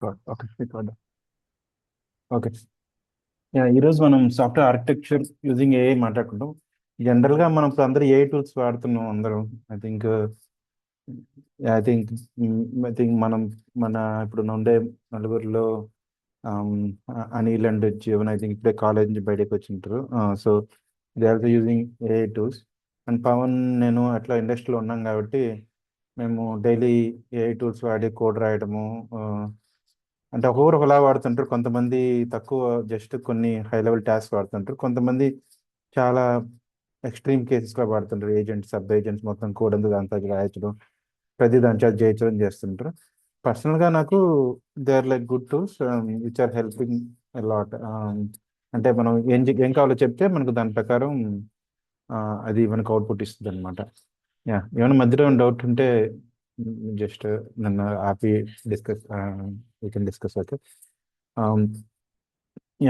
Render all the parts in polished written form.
Okay record. Okay. ఈరోజు మనం software architecture using AI మాట్లాడుకుంటాం. జనరల్గా మనం ఇప్పుడు అందరూ ఏఐ టూల్స్ వాడుతున్నాం అందరం. I think I think I think మన ఇప్పుడు ఉండే నలుగురిలో um, Anil and Jeevan I think ఇప్పుడే కాలేజ్ నుంచి బయటకు వచ్చింటారు. So they also using AI tools. And Pavan నేను అట్లా ఇండస్ట్రీలో ఉన్నాం కాబట్టి మేము డైలీ ఏఐ టూల్స్ వాడి కోడ్ రాయడము. అంటే ఒక్కొక్కరు ఒకలా వాడుతుంటారు. కొంతమంది తక్కువ జస్ట్ కొన్ని హై లెవెల్ టాస్క్ వాడుతుంటారు. కొంతమంది చాలా ఎక్స్ట్రీమ్ కేసెస్లో వాడుతుంటారు. ఏజెంట్స్, సబ్ ఏజెంట్స్ మొత్తం కోడ్ అంతా దాంతో రాయించడం, ప్రతి దాని చేత చేయించడం చేస్తుంటారు. పర్సనల్గా నాకు they are like good tools which are helping lot. అంటే మనం ఏం కావాలో చెప్తే మనకు దాని ప్రకారం అది మనకు అవుట్పుట్ ఇస్తుంది అనమాట. ఏమైనా మధ్యలో డౌట్ ఉంటే జస్ట్ నన్ను ఆపి discuss we can discuss. Okay.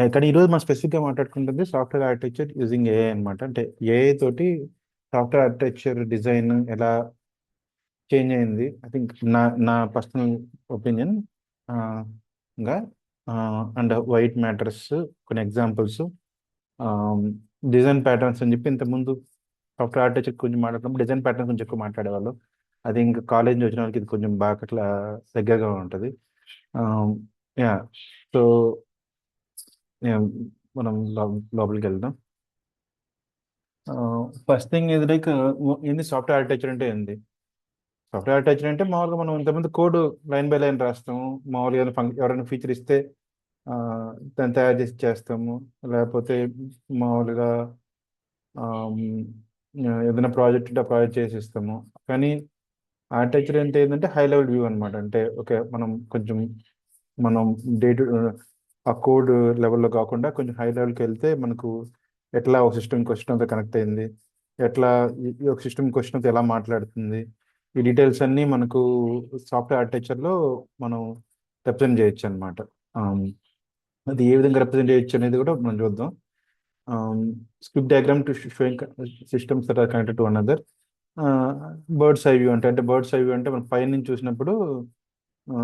ఇక్కడ ఈరోజు మనం స్పెసిఫిక్గా మాట్లాడుకుంటుంది సాఫ్ట్వేర్ ఆర్కిటెక్చర్ యూజింగ్ ఏఐ అనమాట. అంటే ఏఐ తోటి సాఫ్ట్వేర్ ఆర్కిటెక్చర్ డిజైన్ ఎలా చేంజ్ అయింది. ఐ థింక్ నా నా పర్సనల్ ఒపీనియన్ గా అండ్ వైట్ మ్యాటర్స్, కొన్ని ఎగ్జాంపుల్స్, డిజైన్ ప్యాటర్న్స్ అని చెప్పి ఇంతకుముందు సాఫ్ట్వేర్ ఆర్కిటెక్చర్ కొంచెం మాట్లాడుతున్నప్పుడు డిజైన్ ప్యాటర్న్స్ గురించి ఎక్కువ మాట్లాడేవాళ్ళు. అది ఇంకా కాలేజ్ నుంచి వచ్చిన వాళ్ళకి ఇది కొంచెం బాగా అట్లా దగ్గరగా ఉంటుంది. యా. సో మనం లోపలికి వెళ్దాం. ఫస్ట్ థింగ్ ఇది లైక్ ఏంది సాఫ్ట్వేర్ ఆర్కిటెక్చర్ అంటే ఏంది? సాఫ్ట్వేర్ ఆర్కిటెక్చర్ అంటే మామూలుగా మనం ఇంతకుముందు కోడ్ లైన్ బై లైన్ రాస్తాము. మామూలుగా ఎవరైనా ఫీచర్ ఇస్తే ఆ, దాన్ని తయారు చేసి చేస్తాము. లేకపోతే మామూలుగా ఆమ్, ఏదైనా ప్రాజెక్ట్ ఉంటే ఆ ప్రాజెక్ట్ చేసి ఇస్తాము. కానీ ఆర్కిటెక్చర్ అంటే ఏంటంటే హై లెవెల్ వ్యూ అనమాట. అంటే ఓకే, మనం డే టు ఆ కోడ్ లెవెల్లో కాకుండా కొంచెం హై లెవెల్కి వెళ్తే మనకు ఎట్లా ఒక సిస్టమ్ ఇంకో సిస్టమ్తో కనెక్ట్ అయింది, ఎట్లా ఈ ఒక సిస్టమ్ ఇంకో సిస్టమ్తో ఎలా మాట్లాడుతుంది, ఈ డీటెయిల్స్ అన్నీ మనకు సాఫ్ట్వేర్ ఆర్కిటెక్చర్లో మనం రిప్రజెంట్ చేయొచ్చు అనమాట. అది ఏ విధంగా రిప్రజెంట్ చేయొచ్చు అనేది కూడా మనం చూద్దాం. Script diagram to showing systems that are connected to another. Bird's eye view అంటే బర్డ్స్ ఐ వ్యూ అంటే మనం పై నుంచి చూసినప్పుడు ఆ,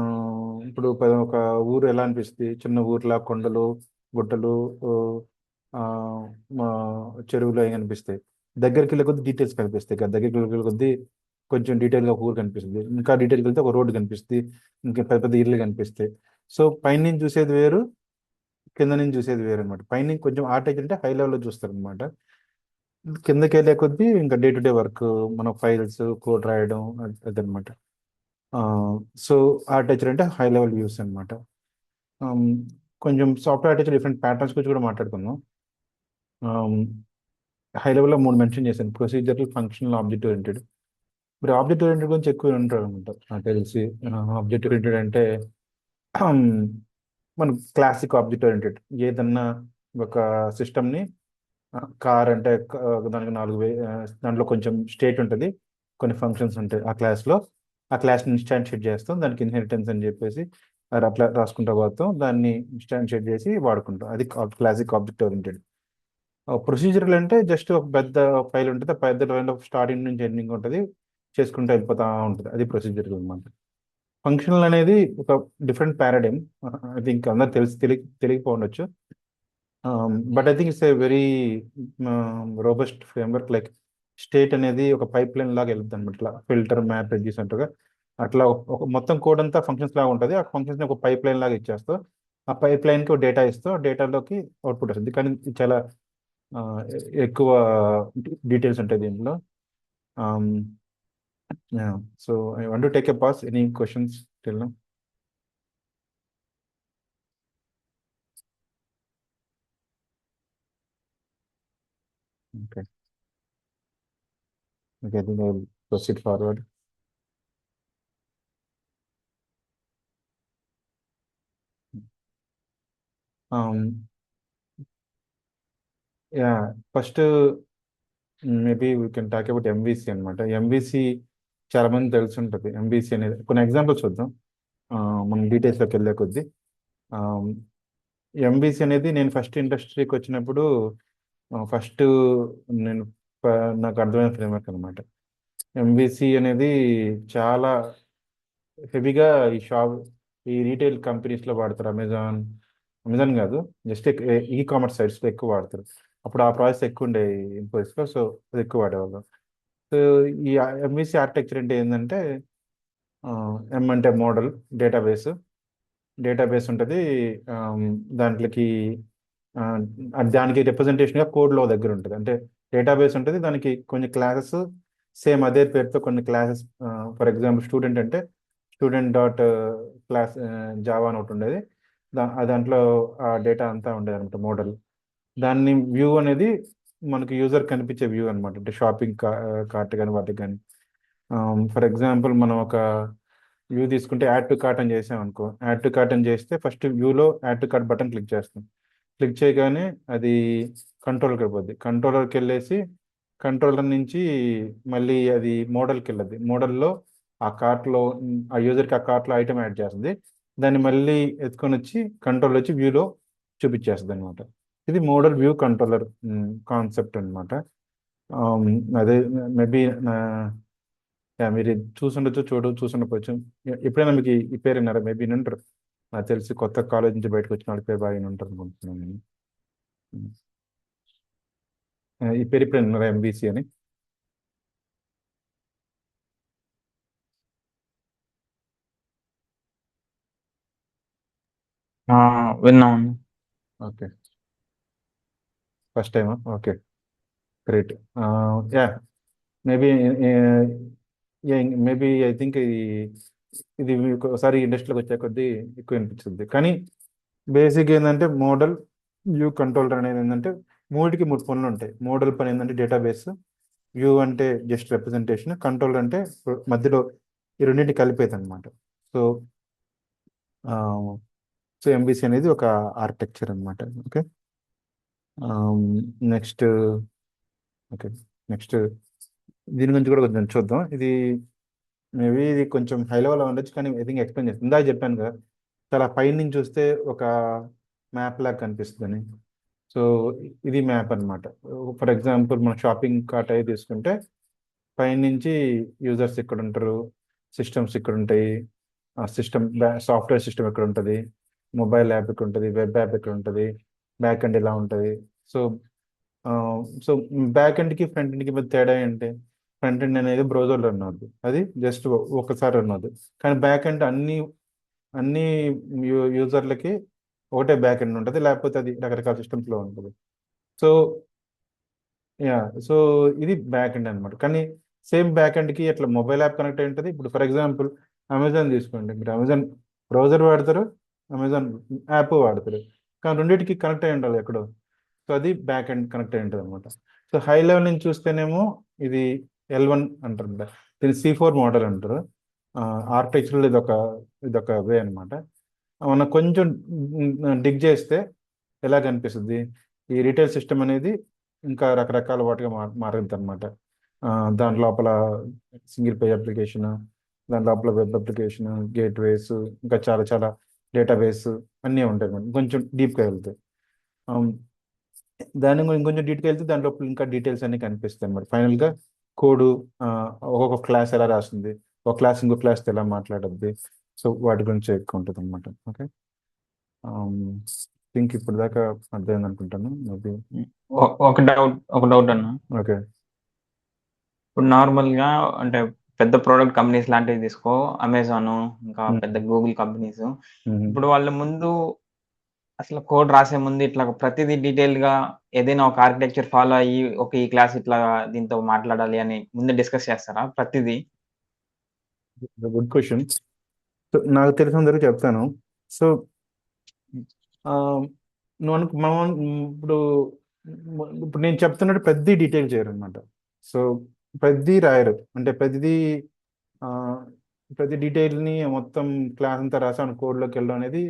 ఇప్పుడు ఒక ఊరు ఎలా అనిపిస్తుంది? చిన్న ఊర్లా కొండలు, గుట్టలు, ఆ, మా చెరువులు అవి కనిపిస్తాయి. దగ్గరికి వెళ్ళే కొద్ది డీటెయిల్స్ కనిపిస్తాయి కదా. దగ్గరికి వెళ్ళే కొద్ది కొంచెం డీటెయిల్గా ఒక ఊరు కనిపిస్తుంది. ఇంకా డీటెయిల్కి వెళ్తే ఒక రోడ్డు కనిపిస్తుంది. ఇంకా పెద్ద పెద్ద ఇల్లు కనిపిస్తాయి. సో పైనుంచి చూసేది వేరు, కింద నుంచి చూసేది వేరు అనమాట. పైన కొంచెం ఆర్ట్ అంటే హై లెవెల్లో చూస్తారు అనమాట. కిందకి వెళ్ళే కొద్దీ ఇంకా డే టు డే వర్క్, మన ఫైల్స్ కోడ్ రాయడం అదనమాట. సో ఆర్కిటెక్చర్ అంటే హై లెవెల్ వ్యూస్ అనమాట. కొంచెం సాఫ్ట్వేర్ ఆర్కిటెక్చర్ డిఫరెంట్ ప్యాటర్న్స్ గురించి కూడా మాట్లాడుకుందాం. హై లెవెల్లో మూడు మెన్షన్ చేశాను: ప్రొసీజరల్, ఫంక్షనల్, ఆబ్జెక్ట్ ఓరియంటెడ్. మరి ఆబ్జెక్ట్ ఓరియంటెడ్ గురించి ఎక్కువ ఉంటారు అనమాట నాకు తెలిసి. ఆబ్జెక్ట్ ఓరియంటెడ్ అంటే మన క్లాసిక్ ఆబ్జెక్ట్ ఓరియంటెడ్. ఏదన్నా ఒక సిస్టమ్ని, కార్ అంటే దానికి దాంట్లో కొంచెం స్టేట్ ఉంటుంది, కొన్ని ఫంక్షన్స్ ఉంటాయి ఆ క్లాస్లో. ఆ క్లాస్ని ఇన్స్టాన్షియేట్ చేస్తాం, దానికి ఇన్హెరిటెన్స్ అని చెప్పేసి అది అట్లా రాసుకుంటూ పోతాం. దాన్ని ఇన్స్టాన్షియేట్ చేసి వాడుకుంటాం. అది క్లాసిక్ ఆబ్జెక్ట్ ఓరియంటెడ్. ప్రొసీజరల్ అంటే జస్ట్ ఒక పెద్ద ఫైల్ ఉంటుంది. ఆ పెద్ద ఫైల్ స్టార్టింగ్ నుంచి ఎండింగ్ ఉంటుంది, చేసుకుంటూ వెళ్ళిపోతూ ఉంటుంది. అది ప్రొసీజరల్ అనమాట. ఫంక్షనల్ అనేది ఒక డిఫరెంట్ పారాడైమ్. ఐ థింక్ అందరు తెలియకపోవచ్చు. But I think it's a very robust framework. Like state అనేది ఒక పైప్ లైన్ లాగా వెళ్తుంది అనమాట. ఇట్లా ఫిల్టర్, మ్యాప్, రెడ్యూస్ అంటారుగా, అట్లా ఒక మొత్తం కోడ్ అంతా ఫంక్షన్స్ లాగా ఉంటుంది. ఆ ఫంక్షన్స్ ఒక పైప్ లైన్ లాగా ఇచ్చేస్తావు. ఆ పైప్ లైన్కి ఒక డేటా ఇస్తావు, డేటాలోకి అవుట్పుట్ వస్తుంది. కానీ ఇది చాలా ఎక్కువ డీటెయిల్స్ ఉంటాయి దీంట్లో. So I want to take a pass. Any questions till now? Okay. Okay, I think I will proceed forward. Yeah, first maybe we can talk about MVC అనమాట. ఎంవిసి చాలా మంది తెలిసి ఉంటుంది. ఎంవిసి అనేది కొన్ని ఎగ్జాంపుల్స్ చూద్దాం మనం డీటెయిల్స్లోకి వెళ్ళే కొద్దీ. ఎంవిసి అనేది నేను ఫస్ట్ ఇండస్ట్రీకి వచ్చినప్పుడు ఫస్ట్ నేను నాకు అర్థమైన ఫ్రేమ్వర్క్ అనమాట. ఎంవిసి అనేది చాలా హెవీగా ఈ షాప్ ఈ రీటైల్ కంపెనీస్లో వాడతారు. అమెజాన్ కాదు, జస్ట్ ఈ కామర్స్ సైట్స్లో ఎక్కువ వాడతారు. అప్పుడు ఆ ప్రాసెస్ ఎక్కువ ఉండే ఇన్ఫోసిస్లో, సో అది ఎక్కువ వాడేవాళ్ళం. సో ఈ ఎంవిసి ఆర్కిటెక్చర్ అంటే ఏంటంటే, ఎం అంటే మోడల్, డేటాబేస్. డేటాబేస్ ఉంటుంది. దాంట్లోకి ఆ, దానికి రిప్రజెంటేషన్గా కోడ్ లో దగ్గర ఉంటుంది. అంటే డేటాబేస్ ఉంటుంది, దానికి కొన్ని క్లాసెస్ సేమ్ అదే పేరుతో కొన్ని క్లాసెస్. ఫర్ ఎగ్జాంపుల్ స్టూడెంట్ అంటే స్టూడెంట్ డాట్ క్లాస్ జావా అని ఒకటి ఉండేది. దాంట్లో ఆ డేటా అంతా ఉండేది అనమాట మోడల్. దాన్ని వ్యూ అనేది మనకి యూజర్ కనిపించే వ్యూ అనమాట. అంటే షాపింగ్ కార్ట్ కానీ వాటికి కానీ. ఫర్ ఎగ్జాంపుల్ మనం ఒక వ్యూ తీసుకుంటే యాడ్ టు కార్ట్ అని చేసాం అనుకో. యాడ్ టు కార్ట్ అని చేస్తే ఫస్ట్ వ్యూలో add to cart button click చేస్తాం. క్లిక్ చేయగానే అది కంట్రోలర్కి వెళ్ళిపోద్ది. కంట్రోలర్కి వెళ్ళేసి కంట్రోలర్ నుంచి మళ్ళీ అది మోడల్కి వెళ్ళద్ది. మోడల్లో ఆ కార్ట్లో ఆ యూజర్కి ఆ కార్ట్లో ఐటమ్ యాడ్ చేస్తుంది. దాన్ని మళ్ళీ ఎత్తుకొని వచ్చి కంట్రోల్ వచ్చి వ్యూలో చూపించేస్తుంది అనమాట. ఇది మోడల్ వ్యూ కంట్రోలర్ కాన్సెప్ట్ అనమాట. అదే మేబీ మీరు ఇది చూసుండొచ్చు, చూసుండకపోవచ్చు. ఎప్పుడైనా మీకు ఈ పేరు విన్నారా? మేబీ వినుంటారు. నాకు తెలిసి కొత్త కాలేజ్ నుంచి బయటకు వచ్చిన వాళ్ళ పేరు బాగా విని ఉంటారు అనుకుంటున్నాను నేను. ఉమ్. ఈ పేరు ఎప్పుడైనా విన్నారా, ఎంబీసీ అని? ఆ, విన్నాను. ఓకే, ఫస్ట్ టైమా? Okay, great. Yeah, maybe maybe I think ఇది మీకు ఒకసారి ఇండస్ట్రీలోకి వచ్చే కొద్దీ ఎక్కువ అనిపించింది. కానీ బేసిక్ ఏంటంటే మోడల్ వ్యూ కంట్రోలర్ అనేది ఏంటంటే మూడికి మూడు పనులు ఉంటాయి. మోడల్ పని ఏంటంటే డేటాబేస్, వ్యూ అంటే జస్ట్ రిప్రజెంటేషన్, కంట్రోల్ అంటే మధ్యలో ఈ రెండింటి కలిపేది అనమాట. సో సో ఎంబీసీ అనేది ఒక ఆర్కిటెక్చర్ అనమాట. ఓకే. నెక్స్ట్. ఓకే, నెక్స్ట్ దీని గురించి కూడా కొంచెం చూద్దాం. ఇది మేబీ ఇది కొంచెం హై లెవెల్ ఉండొచ్చు, కానీ ఐ థింక్ ఎక్స్ప్లెయిన్ చేస్తుంది. ఇందాక చెప్పాను కదా, చాలా పై నుంచి చూస్తే ఒక మ్యాప్ లాగా కనిపిస్తుందని. సో ఇది మ్యాప్ అన్నమాట. ఫర్ ఎగ్జాంపుల్ మన షాపింగ్ కార్ట్ అయి తీసుకుంటే పైనుంచి యూజర్స్ ఇక్కడ ఉంటారు, సిస్టమ్స్ ఇక్కడ ఉంటాయి, సిస్టమ్ సాఫ్ట్వేర్ సిస్టమ్ ఇక్కడ ఉంటుంది, మొబైల్ యాప్ ఇక్కడ ఉంటుంది, వెబ్ యాప్ ఇక్కడ ఉంటుంది, బ్యాక్ ఎండ్ ఇలా ఉంటుంది. సో సో బ్యాక్ ఎండ్కి ఫ్రంట్ ఎండ్కి మధ్య తేడా ఏంటి? ఫ్రంట్ ఎండ్ అనేది బ్రౌజర్లో రన్ అవుద్ది, అది జస్ట్ ఒకసారి రన్ అవుద్ది. కానీ బ్యాక్ ఎండ్ అన్ని యూజర్లకి ఒకటే బ్యాక్ ఎండ్ ఉంటుంది, లేకపోతే అది రకరకాల సిస్టమ్స్లో ఉంటుంది. సో యా, సో ఇది బ్యాక్ ఎండ్ అనమాట. కానీ సేమ్ బ్యాక్ ఎండ్కి అట్లా మొబైల్ యాప్ కనెక్ట్ అయి ఉంటుంది. ఇప్పుడు ఫర్ ఎగ్జాంపుల్ అమెజాన్ తీసుకోండి, మీరు అమెజాన్ బ్రౌజర్ వాడతారు, అమెజాన్ యాప్ వాడతారు, కానీ రెండింటికి కనెక్ట్ అయి ఉండాలి ఎక్కడో. సో అది బ్యాక్ ఎండ్ కనెక్ట్ అయి ఉంటుంది అనమాట. సో హై లెవెల్ నుంచి చూస్తేనేమో ఇది L1 అంటారు, దీన్ని C4 మోడల్ అంటారు. ఆర్కిటెక్చరల్ ఇదొక వే అనమాట. మనం కొంచెం డిగ్ చేస్తే ఎలా కనిపిస్తుంది, ఈ రీటైల్ సిస్టమ్ అనేది ఇంకా రకరకాల వాటిగా మారింది అనమాట. దాని లోపల సింగిల్ పేజ్ అప్లికేషన్, దాని లోపల వెబ్ అప్లికేషన్, గేట్వేస్, ఇంకా చాలా చాలా డేటాబేస్ అన్నీ ఉంటాయి అన్నమాట. కొంచెం డీప్గా వెళ్తాయి. దాని ఇంకొంచెం డీటెయిల్ వెళ్తే దాంట్లో ఇంకా డీటెయిల్స్ అన్ని కనిపిస్తాయి అనమాట. ఫైనల్గా కోడు ఒక్కొక్క క్లాస్ ఎలా రాస్తుంది, ఒక క్లాస్ ఇంకో క్లాస్తో ఎలా మాట్లాడద్ది, సో వాటి గురించి ఎక్కువ ఉంటుంది అనమాట. ఓకే. థింక్ ఇప్పుడు దాకా అర్థమైంది అనుకుంటాను మేబీ. ఒక డౌట్ అన్న. ఓకే. ఇప్పుడు నార్మల్ గా అంటే పెద్ద ప్రోడక్ట్ కంపెనీస్ లాంటివి తీసుకో, అమెజాన్, ఇంకా పెద్ద గూగుల్ కంపెనీస్. ఇప్పుడు వాళ్ళ ముందు అసలు కోడ్ రాసే ముందు ఇట్లా ప్రతిదీ డీటెయిల్ గా ఏదైనా ఒక ఆర్కిటెక్చర్ ఫాలో అయ్యి ఈ క్లాస్ ఇట్లా దీంతో మాట్లాడాలి అని ముందు డిస్కస్ చేస్తారా ప్రతిదీ? Good question. సో నాకు తెలిసిన వరకు చెప్తాను. సో నువ్వు మనం ఇప్పుడు ఇప్పుడు నేను చెప్తున్నట్టు పెద్ద డీటెయిల్ చేయరు అనమాట. సో ప్రతిదీ రాయరు, అంటే ఆ, ప్రతి డీటెయిల్ని మొత్తం క్లాస్ అంతా రాసాను కోడ్లోకి వెళ్ళడం అనేది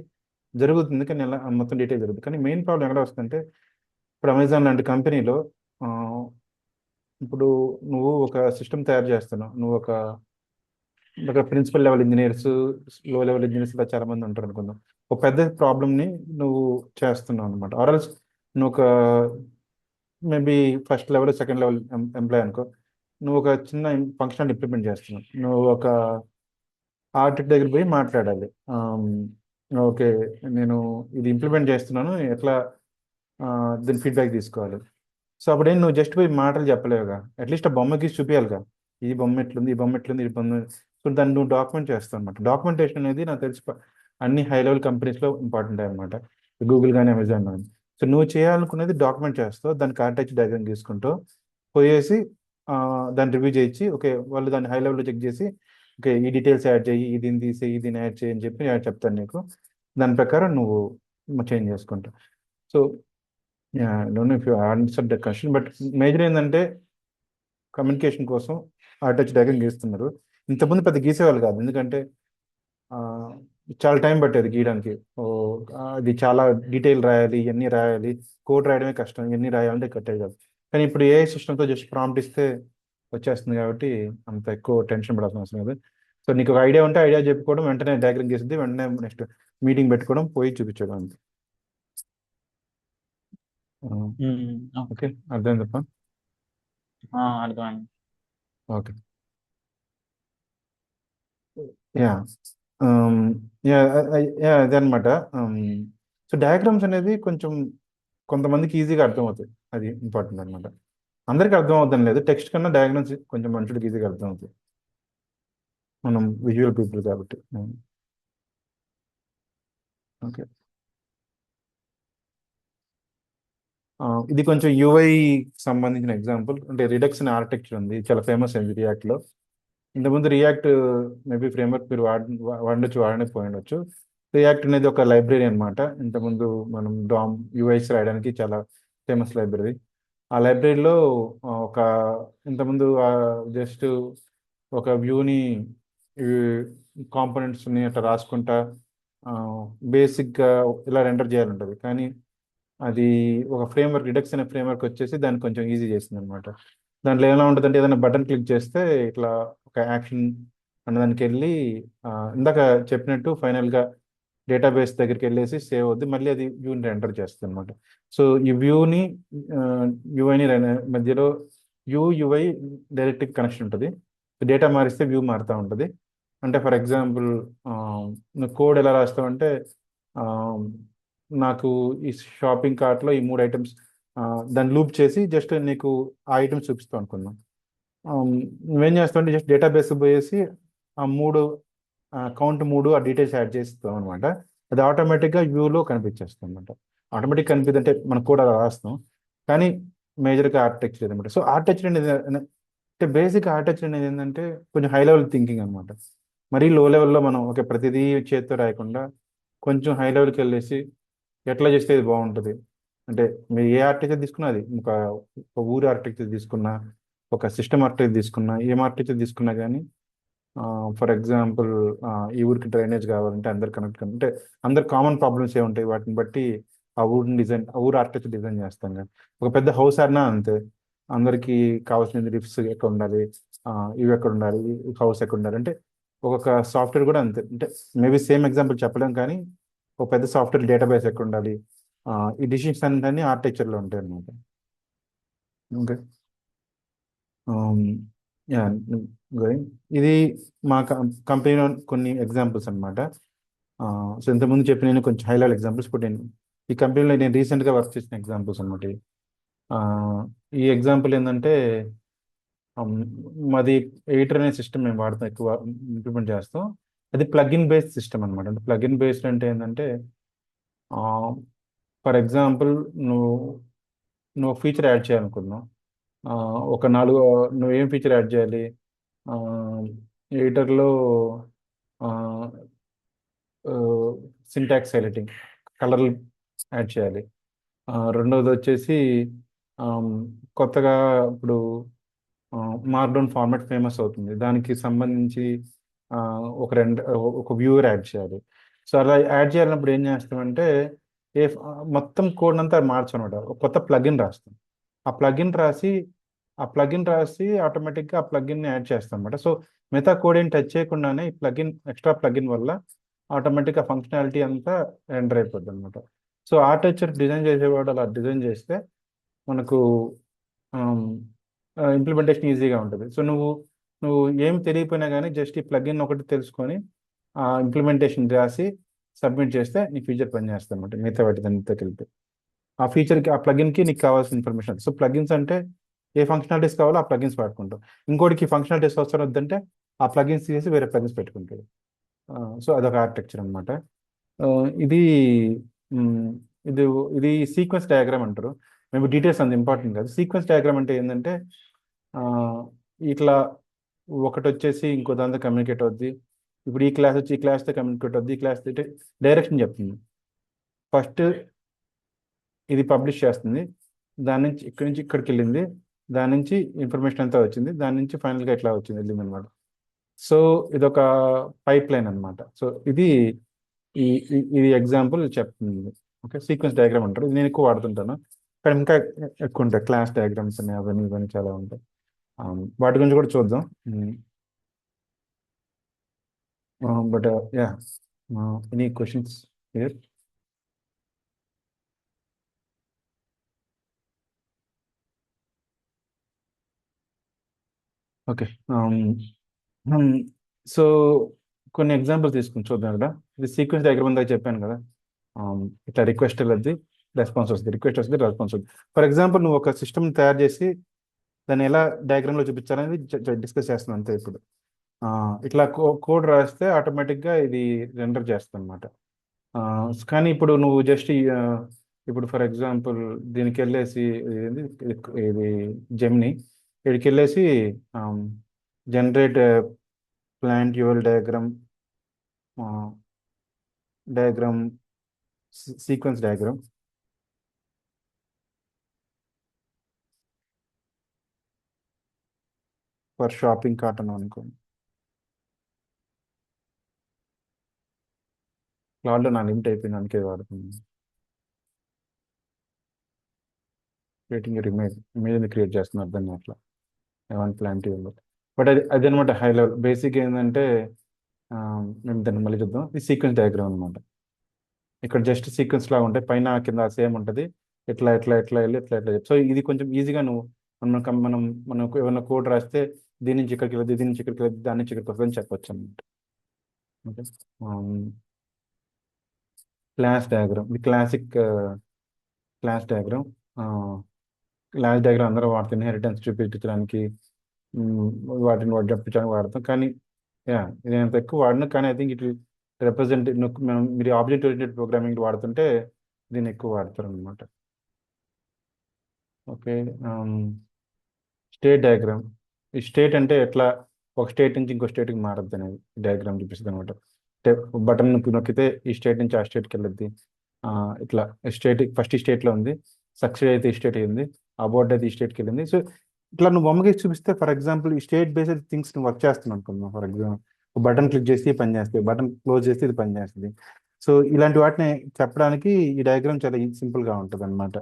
జరుగుతుంది, కానీ ఎలా మొత్తం డీటెయిల్ జరుగుతుంది. కానీ మెయిన్ ప్రాబ్లం ఎక్కడ వస్తుందంటే, ఇప్పుడు అమెజాన్ లాంటి కంపెనీలో ఆ, ఇప్పుడు నువ్వు ఒక సిస్టమ్ తయారు చేస్తున్నావు, నువ్వు ఒక ప్రిన్సిపల్ లెవెల్ ఇంజనీర్స్, లో లెవెల్ ఇంజనీర్స్ ఇలా చాలా మంది ఉంటారు అనుకుందాం. ఒక పెద్ద ప్రాబ్లమ్ని నువ్వు చేస్తున్నావు అనమాట. ఆర్ఎల్స్ నువ్వు ఒక maybe first level second level employee అనుకో, నువ్వు ఒక చిన్న ఫంక్షన్ ఇంప్లిమెంట్ చేస్తున్నావు. నువ్వు ఆర్కిటెక్ట్ దగ్గర పోయి మాట్లాడాలి. ఓకే, నేను ఇది ఇంప్లిమెంట్ చేస్తున్నాను, ఎట్లా దీని ఫీడ్బ్యాక్ తీసుకోవాలి. సో అప్పుడేం నువ్వు జస్ట్ పోయి మాటలు చెప్పలేవుగా, అట్లీస్ట్ ఆ బొమ్మకి చూపించాలిగా, ఈ బొమ్మ ఎట్లుంది, ఈ బొమ్మ ఎట్లుంది, ఈ బొమ్మ. సో దాన్ని నువ్వు డాక్యుమెంట్ చేస్తావు అనమాట. డాక్యుమెంటేషన్ అనేది నాకు తెలిసి అన్ని హై లెవెల్ కంపెనీస్లో ఇంపార్టెంట్ అనమాట, గూగుల్ కానీ అమెజాన్ కానీ. సో నువ్వు చేయాలనుకునేది డాక్యుమెంట్ చేస్తావు, దానికి ఆర్కిటెక్చర్ డయాగ్రామ్ తీసుకుంటూ పోయేసి దాన్ని రివ్యూ చేయించి, ఓకే వాళ్ళు దాన్ని హై లెవెల్లో చెక్ చేసి, ఓకే ఈ డీటెయిల్స్ యాడ్ చేయి, దీన్ని తీసి దీన్ని యాడ్ చేయి అని చెప్పి నేను చెప్తాను నీకు. దాని ప్రకారం నువ్వు చేంజ్ చేసుకుంటావు. So don't know if you answer the question, but major ఏంటంటే కమ్యూనికేషన్ కోసం ఆర్కిటెక్చర్ డయాగ్రామ్ గీస్తున్నారు. ఇంతకుముందు పెద్ద గీసేవాళ్ళు కాదు, ఎందుకంటే ఆ, చాలా టైం పట్టేది గీయడానికి. అది చాలా డీటెయిల్ రాయాలి, ఇవన్నీ రాయాలి, కోడ్ రాయడమే కష్టం, ఇవన్నీ రాయాలంటే కట్టేది కాదు. కానీ ఇప్పుడు ఏ సిస్టమ్తో జస్ట్ ప్రాంప్ట్ ఇస్తే వచ్చేస్తుంది కాబట్టి అంత ఎక్కువ టెన్షన్ పడాల్సిన అవసరం లేదు. సో నీకు ఒక ఐడియా ఉంటే ఐడియా చెప్పుకోవడం, వెంటనే డయాగ్రామ్ గీసింది, వెంటనే నెక్స్ట్ మీటింగ్ పెట్టుకోవడం, పోయి చూపించడం అంతే. ఓకే, అర్థం తప్ప. అర్థమైంది. ఓకే, యా యా యా అదే అనమాట. సో డయాగ్రామ్స్ అనేది కొంచెం కొంతమందికి ఈజీగా అర్థమవుతాయి, అది ఇంపార్టెంట్ అనమాట. అందరికీ అర్థం అవుతాం లేదు, టెక్స్ట్ కన్నా డయాగ్రామ్స్ కొంచెం మనుషులకి ఈజీగా అర్థం అవుతాయి, మనం విజువల్ పీపుల్ కాబట్టి. ఓకే, ఇది కొంచెం యూఐ సంబంధించిన ఎగ్జాంపుల్. అంటే రిడక్స్ అనే ఆర్కిటెక్చర్ ఉంది, చాలా ఫేమస్ అయింది రియాక్ట్లో. ఇంతకుముందు రియాక్ట్ మేబీ ఫ్రేమ్వర్క్ మీరు వాడచ్చు, వాడకపోయి ఉండొచ్చు. రియాక్ట్ అనేది ఒక లైబ్రరీ అనమాట. ఇంతకుముందు మనం డామ్ యూఐస్ రాయడానికి చాలా ఫేమస్ లైబ్రరీ. ఆ లైబ్రరీలో ఒక ఇంతకుముందు జస్ట్ ఒక వ్యూని, కాంపోనెంట్స్ని అట్లా రాసుకుంటా బేసిక్గా ఇలా రెండర్ చేయాలంటుంది. కానీ అది ఒక ఫ్రేమ్వర్క్, రిడక్స్ అనే ఫ్రేమ్వర్క్ వచ్చేసి దాన్ని కొంచెం ఈజీ చేసింది అనమాట. దాంట్లో ఎలా ఉంటుందంటే ఏదైనా బటన్ క్లిక్ చేస్తే ఇట్లా ఒక యాక్షన్ అన్నదానికి వెళ్ళి ఇందాక చెప్పినట్టు ఫైనల్గా డేటాబేస్ దగ్గరికి వెళ్ళేసి సేవ్ అవుద్ది, మళ్ళీ అది వ్యూని ఎంటర్ చేస్తుంది అనమాట. సో ఈ వ్యూని యూఐని మధ్యలో యూఐ డైరెక్ట్ కనెక్షన్ ఉంటుంది. డేటా మారిస్తే వ్యూ మారుతూ ఉంటుంది. అంటే ఫర్ ఎగ్జాంపుల్ నువ్వు కోడ్ ఎలా రాస్తావంటే, ఆ, నాకు ఈ షాపింగ్ కార్ట్లో ఈ 3 ఐటమ్స్, దాన్ని లూప్ చేసి జస్ట్ నీకు ఆ ఐటమ్స్ చూపిస్తాం అనుకున్నాం. నువ్వేం చేస్తావు అంటే జస్ట్ డేటాబేస్ పోయేసి ఆ 3 కౌంట్ 3 ఆ డీటెయిల్స్ యాడ్ చేస్తాం అనమాట. అది ఆటోమేటిక్గా వ్యూలో కనిపించేస్తుంది అనమాట. ఆటోమేటిక్ కనిపిస్తుంది అంటే మనం కూడా అలా రాస్తాం, కానీ మేజర్గా ఆర్కిటెక్చర్ అనమాట. సో ఆర్కిటెక్చర్ అనేది అంటే బేసిక్ ఆర్కిటెక్చర్ అనేది ఏంటంటే కొంచెం హై లెవెల్ థింకింగ్ అనమాట. మరీ లో లెవెల్లో మనం ఒక ప్రతిదీ చేతితో రాయకుండా కొంచెం హై లెవెల్కి వెళ్ళేసి ఎట్లా చేస్తే ఇది బాగుంటుంది. అంటే మీరు ఏ ఆర్కిటెక్చర్ తీసుకున్నా, అది ఒక ఊరి ఆర్కిటెక్చర్ తీసుకున్నా, ఒక సిస్టమ్ ఆర్కిటెక్చర్ తీసుకున్నా, ఏం ఆర్కిటెక్చర్ తీసుకున్నా కానీ, ఫర్ ఎగ్జాంపుల్ ఈ ఊరికి డ్రైనేజ్ కావాలంటే అందరు కనెక్ట్ అంటే అందరు కామన్ ప్రాబ్లమ్స్ ఏ ఉంటాయి, వాటిని బట్టి ఆ ఊరు ఆర్కిటెక్చర్ డిజైన్ చేస్తాం కానీ. ఒక పెద్ద హౌస్ అన్నా అంతే, అందరికీ కావాల్సిన లిఫ్ట్స్ ఎక్కడ ఉండాలి, ఇవి ఎక్కడ ఉండాలి, హౌస్ ఎక్కడ ఉండాలి అంటే. ఒక్కొక్క సాఫ్ట్వేర్ కూడా అంతే, అంటే మేబీ సేమ్ ఎగ్జాంపుల్ చెప్పలేం కానీ ఒక పెద్ద సాఫ్ట్వేర్ డేటాబేస్ ఎక్కడ ఉండాలి, ఈ డిసిషన్స్ అన్ని ఆర్కిటెక్చర్లో ఉంటాయి అన్నమాట. Okay, yeah going. ఇది మా కంపెనీలో కొన్ని ఎగ్జాంపుల్స్ అనమాట. సో ఇంతకుముందు చెప్పిన నేను కొంచెం హై లెవెల్ ఎగ్జాంపుల్స్, ఇప్పుడు నేను ఈ కంపెనీలో నేను రీసెంట్గా వర్క్ చేసిన ఎగ్జాంపుల్స్ అనమాట ఇవి. ఆ, ఈ ఎగ్జాంపుల్ ఏంటంటే, um, మాది ఎయిటర్ అనే సిస్టమ్ మేము వాడతాం, ఎక్కువ ఇంప్లిమెంట్ చేస్తాం. అది ప్లగిన్ బేస్డ్ సిస్టమ్ అనమాట. అంటే ప్లగిన్ బేస్డ్ అంటే ఏంటంటే, ఫర్ ఎగ్జాంపుల్ నువ్వు నువ్వు ఫీచర్ యాడ్ చేయాలనుకున్నావు. ఆ, ఒక 4 నువ్వు ఏం ఫీచర్ యాడ్ చేయాలి, ఎడిటర్లో సింటాక్స్ హైలైటింగ్, కలర్లు యాడ్ చేయాలి. రెండవది వచ్చేసి ఆమ్, కొత్తగా ఇప్పుడు మార్క్డౌన్ ఫార్మాట్ ఫేమస్ అవుతుంది, దానికి సంబంధించి ఆ, ఒక వ్యూవర్ యాడ్ చేయాలి. సో అలా యాడ్ చేయాలన్నప్పుడు ఏం చేస్తామంటే, మొత్తం కోడ్ అంతా మార్చనమాట, ఒక కొత్త ప్లగిన్ రాస్తాం. ఆ ప్లగిన్ రాసి ఆటోమేటిక్గా ఆ ప్లగిన్ని యాడ్ చేస్తాం అనమాట. సో మిగతా కోడ్ ఏం టచ్ చేయకుండానే ఈ ఎక్స్ట్రా ప్లగిన్ వల్ల ఆటోమేటిక్గా ఫంక్షనాలిటీ అంతా ఎంటర్ అయిపోద్ది అనమాట. సో ఆర్కిటెక్చర్ డిజైన్ చేసేవాడు అలా డిజైన్ చేస్తే మనకు ఇంప్లిమెంటేషన్ ఈజీగా ఉంటుంది. సో నువ్వు ఏం తెలియపోయినా కానీ జస్ట్ ఈ ప్లగిన్ ఒకటి తెలుసుకొని ఆ ఇంప్లిమెంటేషన్ రాసి సబ్మిట్ చేస్తే నీ ఫీచర్ పనిచేస్తుంది అనమాట, మిగతా వాటి దానితో కలిపి. ఆ ఫీచర్కి ఆ ప్లగిన్కి నీకు కావాల్సిన ఇన్ఫర్మేషన్. సో ప్లగిన్స్ అంటే ఏ ఫంక్షనాలిటీస్ కావాలో ఆ ప్లగిన్స్ వాడుకుంటాం. ఇంకోటికి ఫంక్షనాలిటీస్ అవసరం వద్దంటే ఆ ప్లగిన్స్ తీసి వేరే ప్లగిన్స్ పెట్టుకుంటాడు. సో అదొక ఆర్కిటెక్చర్ అనమాట. ఇది మ్, ఇది ఇది సీక్వెన్స్ డయాగ్రామ్ అంటారు. మేము డీటెయిల్స్ అంత ఇంపార్టెంట్ కాదు. సీక్వెన్స్ డయాగ్రామ్ అంటే ఏంటంటే ఆ, ఇట్లా ఒకటి వచ్చేసి ఇంకో దాంతో కమ్యూనికేట్ అవుద్ది. ఇప్పుడు ఈ క్లాస్ వచ్చి ఈ క్లాస్తో కమ్యూనికేట్ అవుద్ది, ఈ క్లాస్ డైరెక్షన్ చెప్తుంది. ఫస్ట్ ఇది పబ్లిష్ చేస్తుంది, దాని నుంచి ఇక్కడి నుంచి ఇక్కడికి వెళ్ళింది, దాని నుంచి ఇన్ఫర్మేషన్ అంతా వచ్చింది, దాని నుంచి ఫైనల్గా ఇట్లా వచ్చింది వెళ్ళింది అనమాట. సో ఇదొక పైప్ లైన్ అనమాట. సో ఇది ఇది ఎగ్జాంపుల్ చెప్తుంది. ఓకే, సీక్వెన్స్ డయాగ్రామ్ అంటారు. ఇది నేను ఎక్కువ వాడుతుంటాను, కానీ ఇంకా ఎక్కువ ఉంటాయి. క్లాస్ డయాగ్రామ్స్ అని అవన్నీ ఇవన్నీ చాలా ఉంటాయి. వాటి గురించి కూడా చూద్దాం. But yeah, any questions here? Okay. So కొన్ని ఎగ్జాంపుల్స్ తీసుకుని చూద్దాం ఇక్కడ. ఇది సీక్వెన్స్ డయాగ్రామ్ ఇందాక చెప్పాను కదా. ఇట్లా రిక్వెస్ట్ వెళ్ళద్ది, రెస్పాన్స్ వస్తుంది, రిక్వెస్ట్ వస్తుంది, రెస్పాన్స్ వస్తుంది. ఫర్ ఎగ్జాంపుల్ నువ్వు ఒక సిస్టమ్ తయారు చేసి దాన్ని ఎలా డయాగ్రామ్లో చూపించాలనేది డిస్కస్ చేస్తున్నాను అంతే ఇప్పుడు. ఇట్లా కోడ్ రాస్తే ఆటోమేటిక్గా ఇది రెండర్ చేస్తుంది అనమాట. కానీ ఇప్పుడు నువ్వు జస్ట్ ఇప్పుడు ఫర్ ఎగ్జాంపుల్ దీనికి వెళ్ళేసి ఇది ఇది జెమిని, ఇక్కడికి వెళ్ళేసి generate plant usual diagram sequence diagram for shopping cart అని అనుకోండి. క్లౌడ్లో నా లిమిట్ అయిపోయింది, అందుకే వాడుతుంది. క్రియేటింగ్ ఇమేజ్ క్రియేట్ చేస్తున్నారు దాన్ని అట్లా ఏమైనా ప్లాంట్ యువల్. బట్ అది అనమాట హై లెవెల్. బేసిక్ ఏంటంటే మేము దాన్ని మళ్ళీ చూద్దాం. ఇది సీక్వెన్స్ డయాగ్రామ్ అనమాట. ఇక్కడ జస్ట్ సీక్వెన్స్ లాగా ఉంటాయి, పైన కింద సేమ్ ఉంటుంది. ఎట్లా ఎట్లా ఎట్లా వెళ్ళి ఎట్లా ఎట్లా సో ఇది కొంచెం ఈజీగా నువ్వు మనం ఏమైనా కోడ్ రాస్తే దీని నుంచి ఇక్కడికి వెళ్ళదు, దీని నుంచి ఇక్కడికి వెళ్ళదు, దాని నుంచి ఇక్కడికి వస్తుంది అని చెప్పొచ్చు అనమాట. ఓకే. క్లాస్ డయాగ్రామ్, ఇది క్లాస్ డయాగ్రామ్. క్లాస్ డయాగ్రామ్ అందరూ వాడుతారు ఇన్హెరిటెన్స్ చూపించడానికి, మ్, వాటిని చెప్పించడానికి వాడతాం. కానీ యా, ఇది అంత ఎక్కువ వాడినా, కానీ ఐ థింక్ ఇట్ రిప్రజెంట్ మీరు ఆబ్జెక్ట్ ఓరియంటెడ్ ప్రోగ్రామింగ్ వాడుతుంటే దీన్ని ఎక్కువ వాడతారు అనమాట. ఓకే. State diagram. ఈ స్టేట్ అంటే ఎట్లా ఒక స్టేట్ నుంచి ఇంకో స్టేట్కి మారద్దు అనేది డయాగ్రామ్ చూపిస్తుంది అనమాట. బటన్ నొక్కితే ఈ స్టేట్ నుంచి ఆ స్టేట్కి వెళ్ళద్ది. ఇట్లా స్టేట్ ఫస్ట్ ఈ స్టేట్లో ఉంది, సక్సెస్ అయితే ఈ స్టేట్ అయింది, అబౌట్ అయితే ఈ స్టేట్కి వెళ్ళింది. సో ఇట్లా నువ్వు బొమ్మకి చూపిస్తే, ఫర్ ఎగ్జాంపుల్ ఈ స్టేట్ బేస్డ్ థింగ్స్ నువ్వు వర్క్ చేస్తున్నావు అనుకుందాం. ఫర్ ఎగ్జాంపుల్ బటన్ క్లిక్ చేస్తే ఇది పని చేస్తుంది, బటన్ క్లోజ్ చేస్తే ఇది పని చేస్తుంది. సో ఇలాంటి వాటిని చెప్పడానికి ఈ డయాగ్రామ్ చాలా సింపుల్గా ఉంటుంది అనమాట.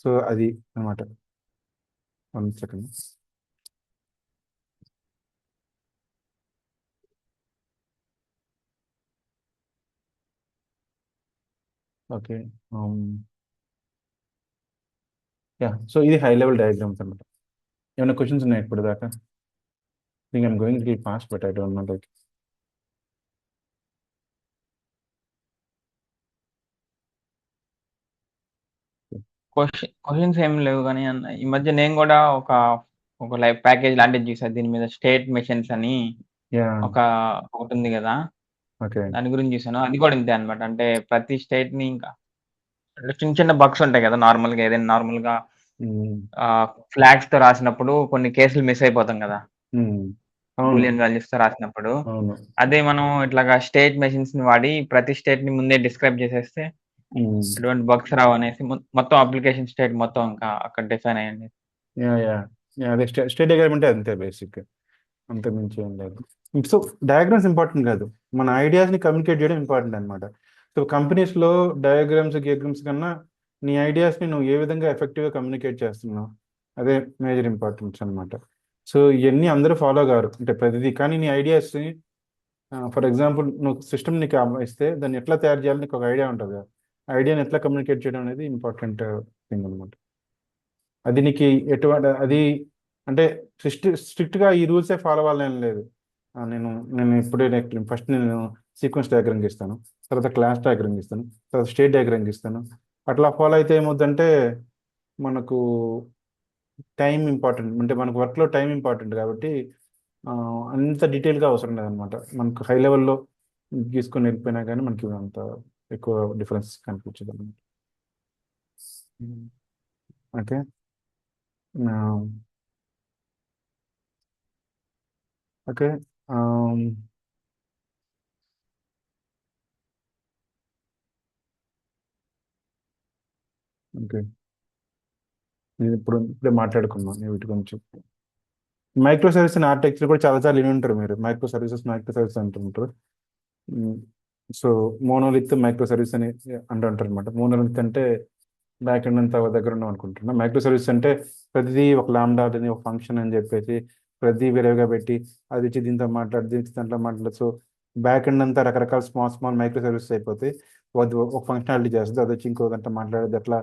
సో అది అనమాట. 1 సెకండ్. ఓకే. యా, సో ఇది హై లెవెల్ డయాగ్రామ్స్ అనమాట. ఏమైనా క్వశ్చన్స్ ఉన్నాయి ఇప్పుడు దాకా? Think I'm going little fast, but I don't know like. Questions ఏం లేవు కానీ అన్న, ఈ మధ్య నేను కూడా ఒక లైవ్ ప్యాకేజ్ లాంటిది చూసాను. దీని మీద స్టేట్ మెషిన్స్ అని యా. ఒకటి ఉంది కదా, ఓకే. దాని గురించి చూసాను. అది కూడా ఇంతే అనమాట. అంటే ప్రతి స్టేట్ ని ఇంకా అంటే చిన్న చిన్న బగ్స్ ఉంటాయి కదా, నార్మల్ గా ఏదైనా నార్మల్ గా ఫ్లాగ్స్ తో రాసినప్పుడు కొన్ని కేసులు మిస్ అయిపోతాం కదా, అవును. బూలియన్ వాల్యూస్ తో రాసినప్పుడు. అవును. అదే మనం ఇట్లాగా స్టేట్ మెషిన్స్ ని వాడి ప్రతి స్టేట్ ని ముందే డిస్క్రైబ్ చేసేస్తే ఎటువంటి బగ్స్ రావు అనేసి మొత్తం అప్లికేషన్ స్టేట్ మొత్తం ఇంకా అక్కడ డిఫైన్ అయ్యండి. యా యా యా, అదే స్టేట్ డయాగ్రామ్ అంటే అంతే బేసిక్, అంతే మించి ఏం లేదు. సో డయాగ్రామ్స్ ఇంపార్టెంట్ కాదు, మన ఐడియాస్ని కమ్యూనికేట్ చేయడం ఇంపార్టెంట్ అనమాట. సో కంపెనీస్లో డయాగ్రామ్స్ కన్నా నీ ఐడియాస్ని నువ్వు ఏ విధంగా ఎఫెక్టివ్గా కమ్యూనికేట్ చేస్తున్నావు, అదే మేజర్ ఇంపార్టెన్స్ అనమాట. సో ఇవన్నీ అందరూ ఫాలో కారు అంటే ప్రతిదీ, కానీ నీ ఐడియాస్ని ఫర్ ఎగ్జాంపుల్ నువ్వు సిస్టమ్ నీకు ఇస్తే దాన్ని ఎట్లా తయారు చేయాలని నీకు ఒక ఐడియా ఉంటుంది కదా, ఐడియాని ఎట్లా కమ్యూనికేట్ చేయడం అనేది ఇంపార్టెంట్ థింగ్ అనమాట. అది నీకు ఎటువంటి అది అంటే స్ట్రిక్ట్గా ఈ రూల్సే ఫాలో అవ్వాలని లేదు. నేను నేను ఇప్పుడే ఫస్ట్ నేను సీక్వెన్స్ డయాగ్రామ్ గీస్తాను, తర్వాత క్లాస్ డయాగ్రామ్ గీస్తాను, తర్వాత స్టేట్ డయాగ్రామ్ గీస్తాను. అట్లా ఫాలో అయితే ఏమవుతుందంటే మనకు టైం ఇంపార్టెంట్, అంటే మనకు వర్క్లో టైం ఇంపార్టెంట్ కాబట్టి ఆ, అంత డీటెయిల్గా అవసరం లేదనమాట. మనకు హై లెవెల్లో గీసుకొని వెళ్ళిపోయినా కానీ మనకి అంత ఎక్కువ డిఫరెన్స్ కనిపించదు అనమాట. ఓకే. ఓకే. ఓకే. నేను ఇప్పుడే మాట్లాడుకున్నాను వీటి గురించి. మైక్రో సర్వీస్ అండ్ ఆర్కిటెక్చర్ కూడా చాలాసార్లు విని ఉంటారు మీరు. మైక్రో సర్వీస్ అంటుంటారు. సో మోనోలిత్ మైక్రో సర్వీస్ అని అంటుంటారు అనమాట. మోనోలిత్ అంటే బ్యాక్ ఎండ్ అంతా దగ్గర ఉన్నాం అనుకుంటున్నా. మైక్రో సర్వీస్ అంటే ప్రతిదీ ఒక లాంబ్డా అని ఒక ఫంక్షన్ అని చెప్పేసి ప్రతి వేరేగా పెట్టి అది వచ్చి దీంతో మాట్లాడి దీంతో దాంట్లో మాట్లాడు. సో బ్యాక్ ఎండ్ అంతా రకరకాల స్మాల్ స్మాల్ మైక్రో సర్వీసెస్ అయిపోతాయి. అది ఒక ఫంక్షనాలిటీ చేస్తుంది, అది వచ్చి ఇంకో గంట మాట్లాడేది, అట్లా